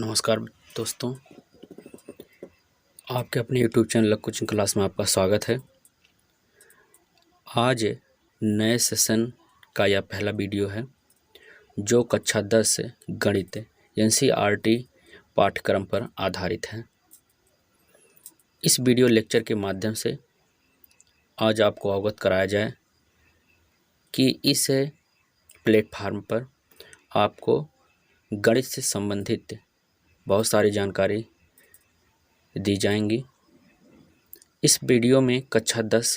नमस्कार दोस्तों, आपके अपने यूट्यूब चैनल कोचिंग क्लास में आपका स्वागत है। आज नए सेशन का यह पहला वीडियो है जो कक्षा 10 से गणित NCERT पाठ्यक्रम पर आधारित है। इस वीडियो लेक्चर के माध्यम से आज आपको अवगत कराया जाए कि इस प्लेटफार्म पर आपको गणित से संबंधित बहुत सारी जानकारी दी जाएंगी। इस वीडियो में कक्षा 10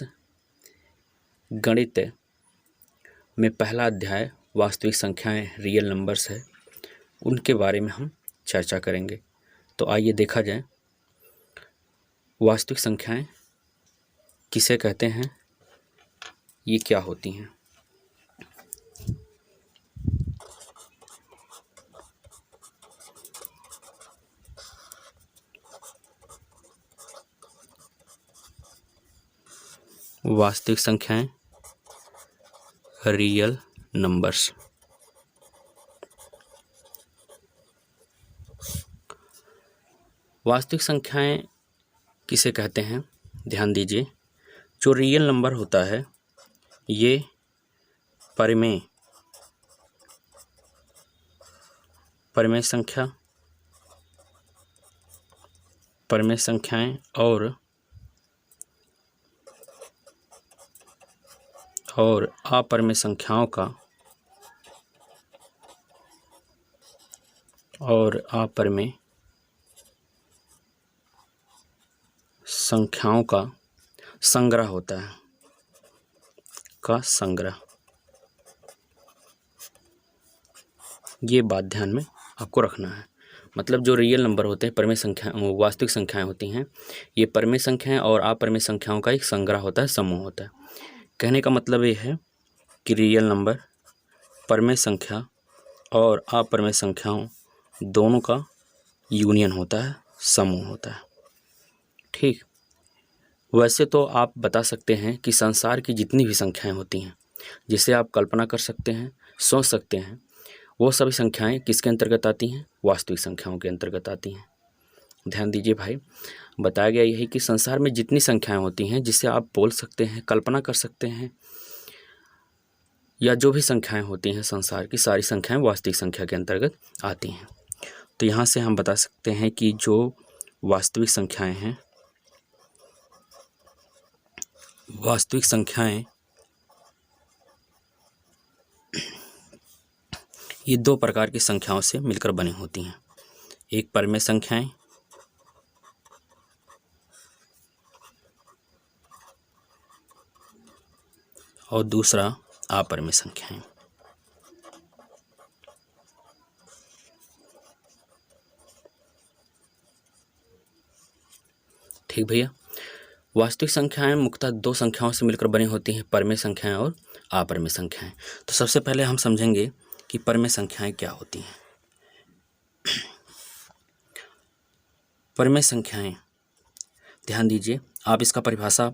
गणित में पहला अध्याय वास्तविक संख्याएं रियल नंबर्स है, उनके बारे में हम चर्चा करेंगे। तो आइए देखा जाए वास्तविक संख्याएं किसे कहते हैं, ये क्या होती हैं। वास्तविक संख्याएं रियल नंबर्स। वास्तविक संख्याएं किसे कहते हैं, ध्यान दीजिए। जो रियल नंबर होता है ये परिमेय संख्याएं और अपरिमेय संख्याओं का संग्रह होता है, ये बात ध्यान में आपको रखना है। मतलब जो रियल नंबर होते हैं, वास्तविक संख्याएं होती हैं, ये परिमेय संख्याएं और अपरिमेय संख्याओं का एक संग्रह होता है, समूह होता है। कहने का मतलब ये है कि रियल नंबर परिमेय संख्या और अपरिमेय संख्याओं दोनों का यूनियन होता है, समूह होता है। ठीक। वैसे तो आप बता सकते हैं कि संसार की जितनी भी संख्याएं होती हैं, जिसे आप कल्पना कर सकते हैं, सोच सकते हैं, वो सभी संख्याएं किसके अंतर्गत आती हैं, वास्तविक संख्याओं के अंतर्गत आती हैं। ध्यान दीजिए भाई, बताया गया यही कि संसार में जितनी संख्याएं होती हैं जिसे आप बोल सकते हैं, कल्पना कर सकते हैं, या जो भी संख्याएं होती हैं संसार की सारी संख्याएं वास्तविक संख्या के अंतर्गत आती हैं। तो यहाँ से हम बता सकते हैं कि जो वास्तविक संख्याएं ये दो प्रकार की संख्याओं से मिलकर बनी होती हैं। एक परिमेय संख्याएं और दूसरा अपरिमेय संख्याएं। ठीक भैया, वास्तविक संख्याएं मुख्यतः दो संख्याओं से मिलकर बनी होती हैं, परिमेय संख्याएं और अपरिमेय संख्याएं। तो सबसे पहले हम समझेंगे कि परिमेय संख्याएं क्या होती हैं। परिमेय संख्याएं, ध्यान दीजिए, आप इसका परिभाषा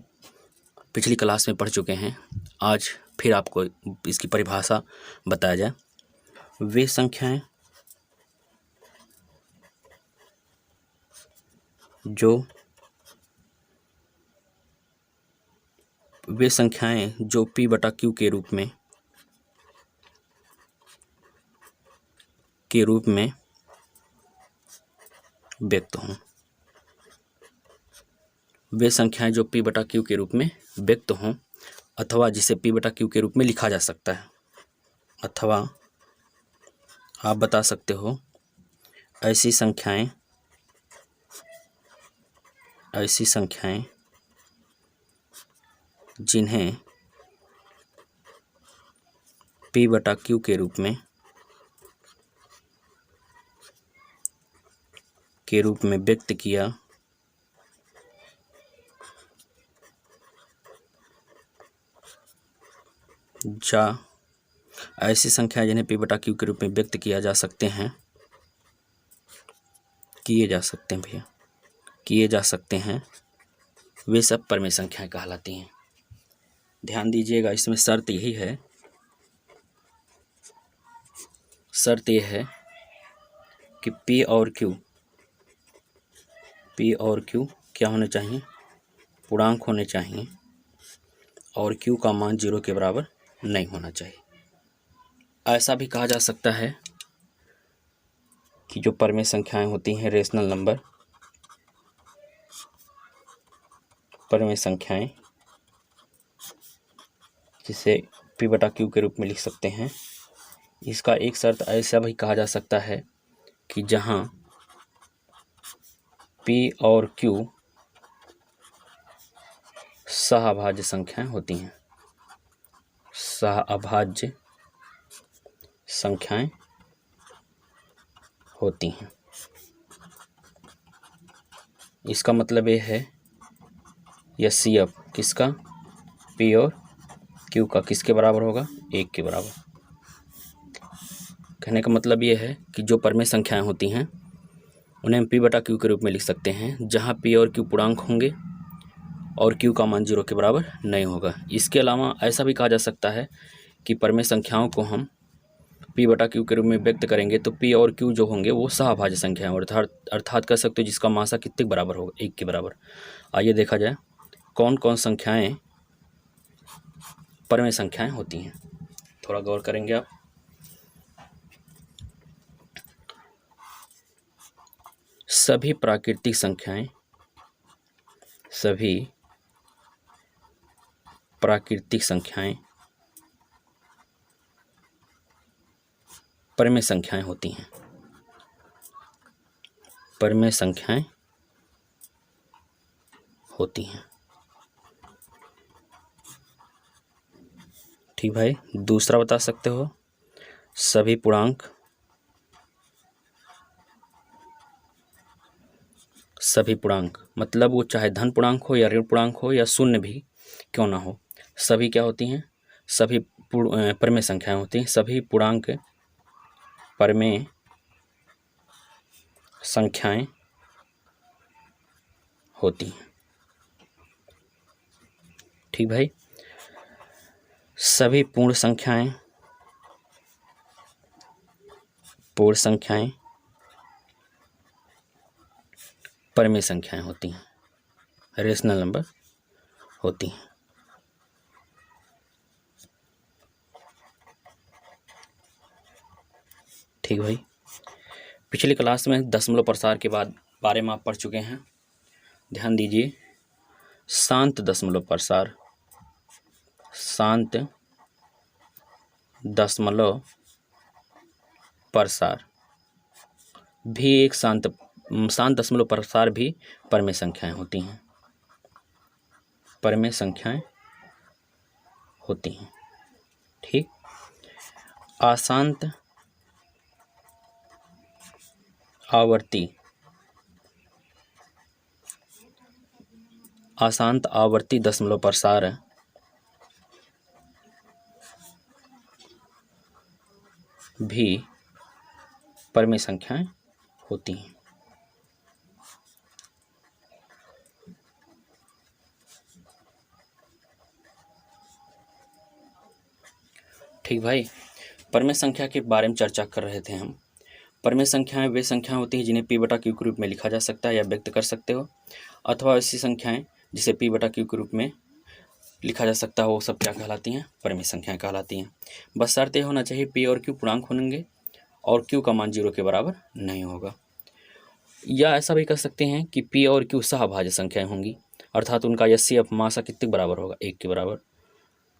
पिछली क्लास में पढ़ चुके हैं, आज फिर आपको इसकी परिभाषा बताया जाए। वे संख्याएं जो P/Q के रूप में व्यक्त हों। वे संख्याएं जो P/Q के रूप में व्यक्त हों, अथवा जिसे P/Q के रूप में लिखा जा सकता है, अथवा आप बता सकते हो ऐसी संख्याएं जिन्हें P/Q के रूप में व्यक्त किया ऐसी संख्याएं जिन्हें P/Q के रूप में व्यक्त किए जा सकते हैं, वे सब परिमेय संख्याएं कहलाती हैं। ध्यान दीजिएगा, इसमें शर्त यह है कि P और Q पी और क्यू क्या होने चाहिए, पूर्णांक होने चाहिए, और क्यू का मान 0 के बराबर नहीं होना चाहिए। ऐसा भी कहा जा सकता है कि जो परमेय संख्याएं होती हैं, रेशनल नंबर, परमेय संख्याएं, जिसे पी बटा क्यू के रूप में लिख सकते हैं, इसका एक शर्त ऐसा भी कहा जा सकता है कि जहां पी और क्यू सहअभाज्य संख्याएं होती हैं, सहअभाज्य संख्याएं होती हैं। इसका मतलब ये है एचसीएफ किसका, पी और क्यू का किसके बराबर होगा, 1 के बराबर। कहने का मतलब ये है कि जो परमेय संख्याएं होती हैं उन्हें हम पी बटा क्यू के रूप में लिख सकते हैं, जहां पी और क्यू पूर्णांक होंगे और क्यू का मान 0 के बराबर नहीं होगा। इसके अलावा ऐसा भी कहा जा सकता है कि परमेय संख्याओं को हम पी बटा क्यू के रूप में व्यक्त करेंगे तो पी और क्यू जो होंगे वो सहअभाज्य संख्या है, अर्थात कह सकते हो जिसका मासा कितने के बराबर होगा, 1 के बराबर। आइए देखा जाए कौन कौन संख्याएं परमेय संख्याएं होती हैं, थोड़ा गौर करेंगे आप। सभी प्राकृतिक संख्याएं, सभी प्राकृतिक संख्याएं परमेय संख्याएं होती हैं, परमेय संख्याएं होती हैं। ठीक भाई, दूसरा बता सकते हो, सभी पूर्णांक, सभी पूर्णांक मतलब वो चाहे धन पूर्णांक हो या ऋण पूर्णांक हो या शून्य भी क्यों ना हो, सभी क्या होती हैं, सभी परमेय संख्याएं होती हैं। सभी पूर्णांक परमेय संख्याएं होती हैं। ठीक भाई, सभी पूर्ण संख्याएं, पूर्ण संख्याएं परमेय संख्याएं होती हैं, रेशनल नंबर होती हैं। ठीक भाई, पिछली क्लास में दशमलव प्रसार के बारे में आप पढ़ चुके हैं, ध्यान दीजिए। शांत दशमलव प्रसार, शांत दशमलव प्रसार भी एक शांत दशमलव प्रसार भी परमेय संख्याएं होती हैं, परमेय संख्याएं होती हैं। ठीक, अशांत आवर्ती, अशांत आवर्ती दशमलव प्रसार भी परमेय संख्याएं होती हैं। ठीक भाई, परमेय संख्या के बारे में चर्चा कर रहे थे हम। परमेय संख्याएं वे संख्याएं होती हैं जिन्हें पी बटा क्यू के रूप में लिखा जा सकता है या व्यक्त कर सकते हो, अथवा ऐसी संख्याएं जिसे पी बटा क्यू के रूप में लिखा जा सकता है, वो सब क्या कहलाती हैं, परमेय संख्याएं कहलाती हैं। बस शर्त ये होना चाहिए पी और क्यू पूर्णांक होंगे और क्यू का मान 0 के बराबर नहीं होगा। या ऐसा भी कह सकते हैं कि पी और क्यू सहअभाज्य संख्याएं होंगी, अर्थात उनका एचसीएफ मासा कितने बराबर होगा, 1 के बराबर।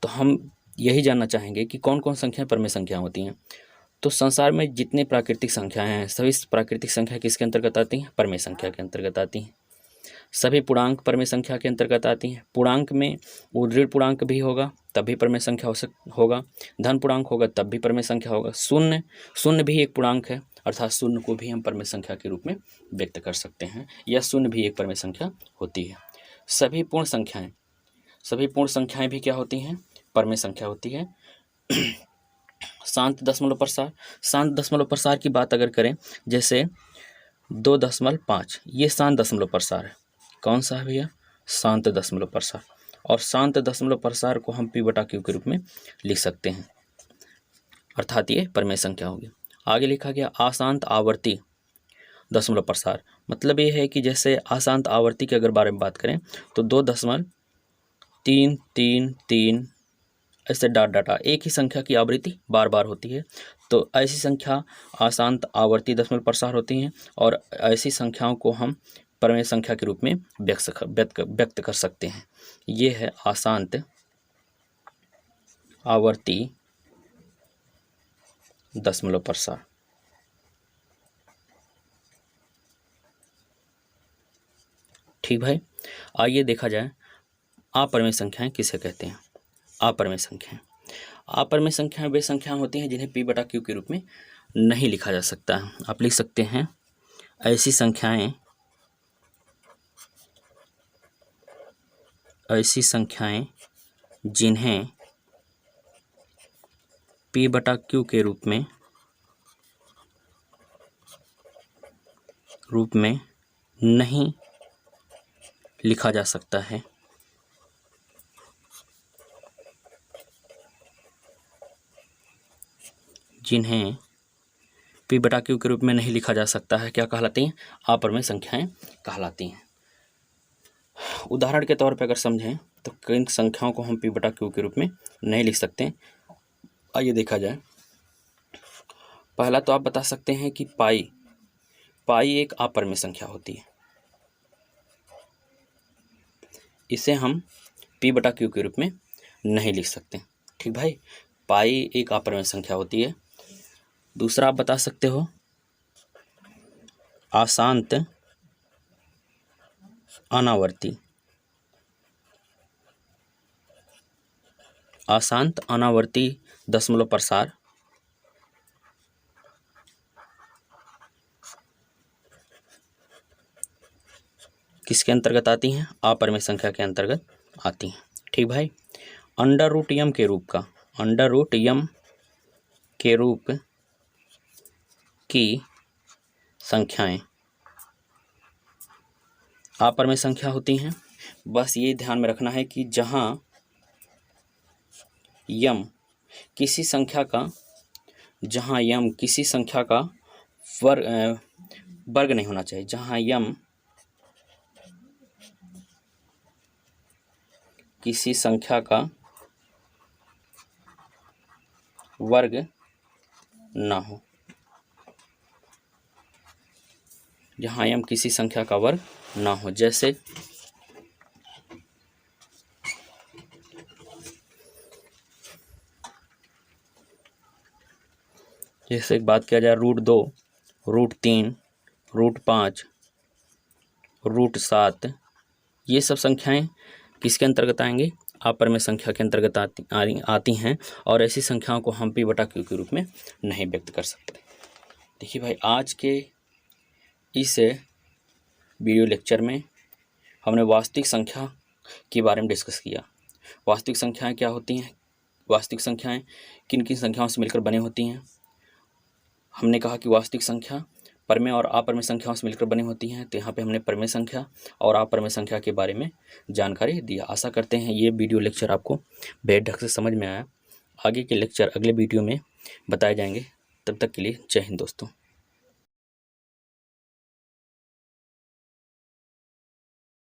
तो हम यही जानना चाहेंगे कि कौन कौन संख्याएं परमेय संख्या होती हैं। तो संसार में जितने प्राकृतिक संख्याएं हैं सभी प्राकृतिक संख्या किसके अंतर्गत आती हैं, परमेय संख्या के अंतर्गत आती हैं। सभी पूर्णांक परमेय संख्या के अंतर्गत आती हैं। पूर्णांक में वो ऋण पूर्णांक भी होगा तब भी परमेय संख्या होगा, धन पूर्णांक होगा तब भी परमेय संख्या होगा, शून्य भी एक पूर्णांक है, अर्थात शून्य को भी हम परमेय संख्या के रूप में व्यक्त कर सकते हैं, या शून्य भी एक परमेय संख्या होती है। सभी पूर्ण संख्याएं भी क्या होती हैं, परमेय संख्या होती है। शांत दशमलव प्रसार की बात अगर करें, जैसे 2.5, ये शांत दशमलव प्रसार है। कौन सा है भैया, शांत दशमलव प्रसार। और शांत दशमलव प्रसार को हम पी बटा क्यू के रूप में लिख सकते हैं, अर्थात ये परमेय संख्या होगी। आगे लिखा गया अशांत आवर्ती दशमलव प्रसार। मतलब ये है कि जैसे अशांत आवर्ती के अगर बारे में बात करें तो 2.333 ऐसे डॉट डाटा एक ही संख्या की आवृत्ति बार बार होती है, तो ऐसी संख्या अशांत आवर्ती दशमलव प्रसार होती हैं और ऐसी संख्याओं को हम परिमेय संख्या के रूप में व्यक्त कर सकते हैं। ये है अशांत आवर्ती दशमलव प्रसार। ठीक भाई, आइए देखा जाए अपरिमेय संख्याएं किसे कहते हैं। अपरिमेय संख्याएं, अपरिमेय संख्याएं वे संख्याएं होती हैं जिन्हें p/q के रूप में नहीं लिखा जा सकता। आप लिख सकते हैं ऐसी संख्याएं जिन्हें p/q के रूप में नहीं लिखा जा सकता है। जिन्हें p/q के रूप में नहीं लिखा जा सकता है क्या कहलाती हैं? अपरिमेय संख्याएं कहलाती हैं। उदाहरण के तौर पर अगर समझें तो किन संख्याओं को हम p/q के रूप में नहीं लिख सकते, आइए देखा जाए। पहला तो आप बता सकते हैं कि पाई एक अपरिमेय संख्या होती है, इसे हम p/q के रूप में नहीं लिख सकते। ठीक भाई, पाई एक अपरिमेय संख्या होती है। दूसरा आप बता सकते हो अशांत अनावर्ती दशमलव प्रसार किसके अंतर्गत आती हैं? अपरिमेय संख्या के अंतर्गत आती हैं। ठीक भाई, अंडर रूट यम के रूप की संख्याएं अपरिमेय संख्या होती हैं। बस ये ध्यान में रखना है कि जहां यम किसी संख्या का वर्ग नहीं होना चाहिए, जहां यम किसी संख्या का वर्ग ना हो, जहां यम किसी संख्या का वर्ग ना हो। जैसे एक बात किया जाए √2, √3, √5, √7, ये सब संख्याएं किसके अंतर्गत आएंगे? अपरिमेय संख्या के अंतर्गत आती हैं और ऐसी संख्याओं को हम p/q के रूप में नहीं व्यक्त कर सकते। देखिए भाई, आज के इस वीडियो लेक्चर में हमने वास्तविक संख्या के बारे में डिस्कस किया। वास्तविक संख्याएं क्या होती हैं, वास्तविक संख्याएं किन किन संख्याओं से मिलकर बनी होती हैं। हमने कहा कि वास्तविक संख्या परिमेय और अपरिमेय संख्याओं से मिलकर बनी होती हैं। तो यहाँ पे हमने परिमेय संख्या और अपरिमेय संख्या के बारे में जानकारी दी। आशा करते हैं ये वीडियो लेक्चर आपको बेहद ढंग से समझ में आया। आगे के लेक्चर अगले वीडियो में बताए जाएंगे। तब तक के लिए जय हिंद दोस्तों।